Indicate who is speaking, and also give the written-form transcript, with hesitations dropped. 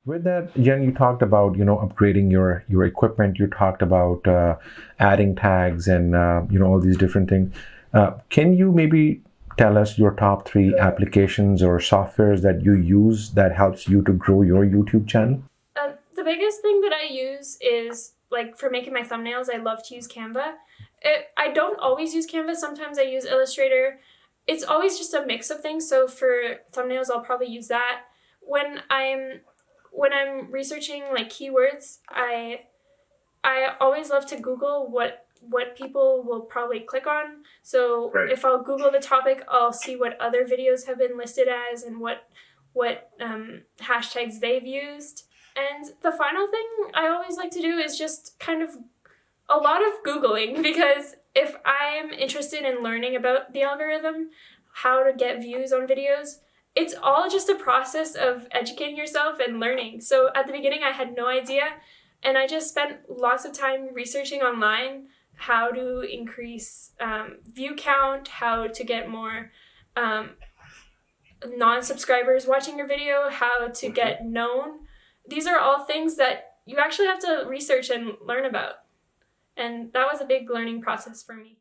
Speaker 1: With that, Jen, you talked about upgrading your equipment. You talked about adding tags and all these different things. Can you maybe tell us your top three applications or softwares that you use that helps you to grow your YouTube channel?
Speaker 2: The biggest thing that I use is like for making my thumbnails. I love to use Canva. I don't always use Canva. Sometimes I use Illustrator. It's always just a mix of things. So for thumbnails, I'll probably use that. When I'm researching like keywords, I always love to Google what people will probably click on. So
Speaker 1: Right.
Speaker 2: if I'll Google the topic, I'll see what other videos have been listed as and what hashtags they've used. And the final thing I always like to do is just kind of a lot of Googling, because if I'm interested in learning about the algorithm, how to get views on videos, it's all just a process of educating yourself and learning. So at the beginning, I had no idea, and I just spent lots of time researching online how to increase view count, how to get more non-subscribers watching your video, how to get known. These are all things that you actually have to research and learn about. And that was a big learning process for me.